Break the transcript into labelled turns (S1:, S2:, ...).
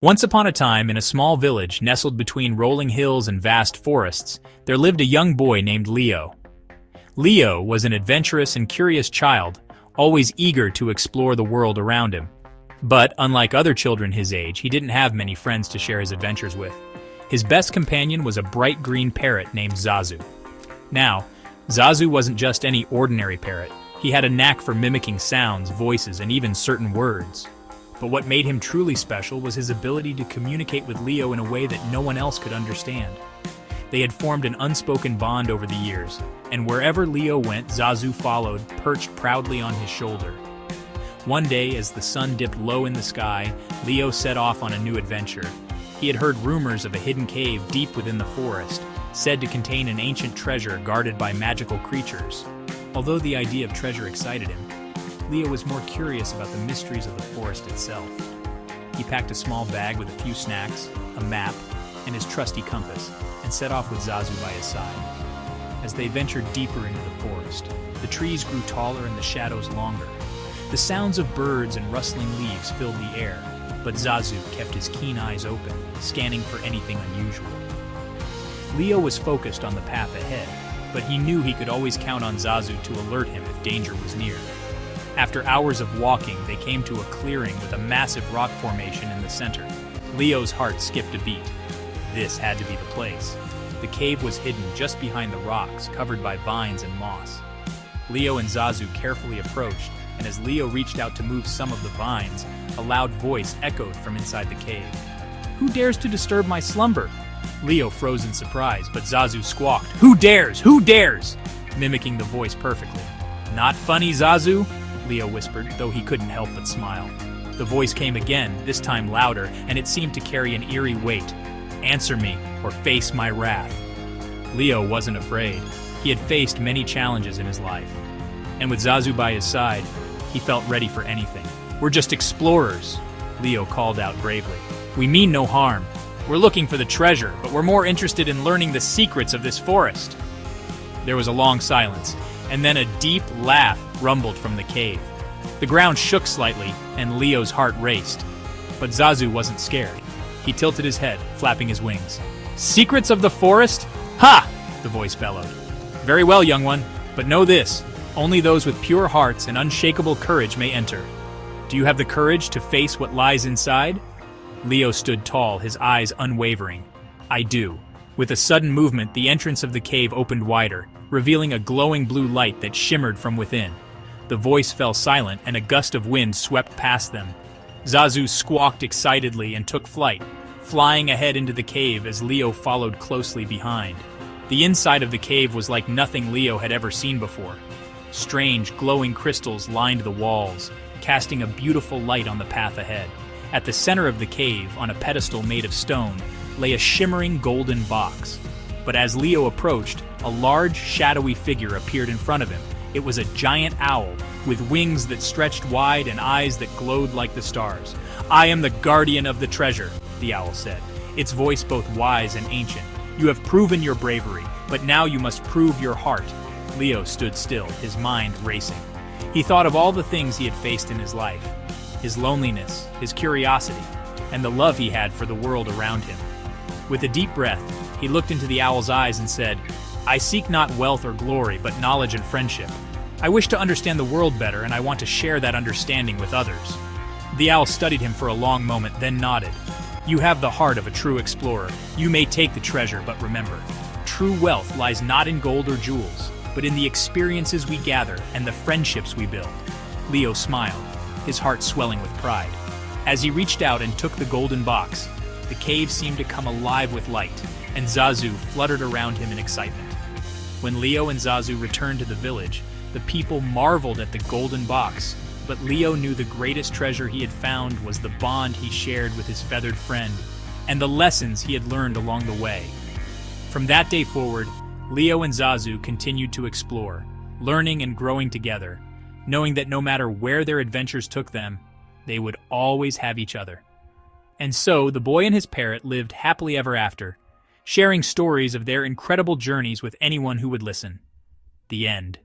S1: Once upon a time, in a small village nestled between rolling hills and vast forests, there lived a young boy named Leo. Leo was an adventurous and curious child, always eager to explore the world around him. But, unlike other children his age, he didn't have many friends to share his adventures with. His best companion was a bright green parrot named Zazu. Now, Zazu wasn't just any ordinary parrot. He had a knack for mimicking sounds, voices, and even certain words. But what made him truly special was his ability to communicate with Leo in a way that no one else could understand. They had formed an unspoken bond over the years, and wherever Leo went, Zazu followed, perched proudly on his shoulder. One day, as the sun dipped low in the sky, Leo set off on a new adventure. He had heard rumors of a hidden cave deep within the forest, said to contain an ancient treasure guarded by magical creatures. Although the idea of treasure excited him, Leo was more curious about the mysteries of the forest itself. He packed a small bag with a few snacks, a map, and his trusty compass, and set off with Zazu by his side. As they ventured deeper into the forest, the trees grew taller and the shadows longer. The sounds of birds and rustling leaves filled the air, but Zazu kept his keen eyes open, scanning for anything unusual. Leo was focused on the path ahead, but he knew he could always count on Zazu to alert him if danger was near. After hours of walking, they came to a clearing with a massive rock formation in the center. Leo's heart skipped a beat. This had to be the place. The cave was hidden just behind the rocks, covered by vines and moss. Leo and Zazu carefully approached, and as Leo reached out to move some of the vines, a loud voice echoed from inside the cave. "Who dares to disturb my slumber?" Leo froze in surprise, but Zazu squawked, "Who dares? Who dares?" mimicking the voice perfectly. "Not funny, Zazu?" Leo whispered, though he couldn't help but smile. The voice came again, this time louder, and it seemed to carry an eerie weight. "Answer me, or face my wrath." Leo wasn't afraid. He had faced many challenges in his life. And with Zazu by his side, he felt ready for anything. "We're just explorers," Leo called out bravely. "We mean no harm. We're looking for the treasure, but we're more interested in learning the secrets of this forest." There was a long silence, and then a deep laugh rumbled from the cave. The ground shook slightly, and Leo's heart raced. But Zazu wasn't scared. He tilted his head, flapping his wings. "Secrets of the forest? Ha!" the voice bellowed. "Very well, young one, but know this. Only those with pure hearts and unshakable courage may enter. Do you have the courage to face what lies inside?" Leo stood tall, his eyes unwavering. "I do." With a sudden movement, the entrance of the cave opened wider, revealing a glowing blue light that shimmered from within. The voice fell silent, and a gust of wind swept past them. Zazu squawked excitedly and took flight, flying ahead into the cave as Leo followed closely behind. The inside of the cave was like nothing Leo had ever seen before. Strange, glowing crystals lined the walls, casting a beautiful light on the path ahead. At the center of the cave, on a pedestal made of stone, lay a shimmering golden box. But as Leo approached, a large, shadowy figure appeared in front of him. It was a giant owl, with wings that stretched wide and eyes that glowed like the stars. "I am the guardian of the treasure," the owl said, its voice both wise and ancient. "You have proven your bravery, but now you must prove your heart." Leo stood still, his mind racing. He thought of all the things he had faced in his life. His loneliness, his curiosity, and the love he had for the world around him. With a deep breath, he looked into the owl's eyes and said, "I seek not wealth or glory, but knowledge and friendship. I wish to understand the world better, and I want to share that understanding with others." The owl studied him for a long moment, then nodded. "You have the heart of a true explorer. You may take the treasure, but remember, true wealth lies not in gold or jewels, but in the experiences we gather and the friendships we build." Leo smiled, his heart swelling with pride. As he reached out and took the golden box, the cave seemed to come alive with light, and Zazu fluttered around him in excitement. When Leo and Zazu returned to the village, the people marveled at the golden box, but Leo knew the greatest treasure he had found was the bond he shared with his feathered friend, and the lessons he had learned along the way. From that day forward, Leo and Zazu continued to explore, learning and growing together, knowing that no matter where their adventures took them, they would always have each other. And so, the boy and his parrot lived happily ever after, sharing stories of their incredible journeys with anyone who would listen. The end.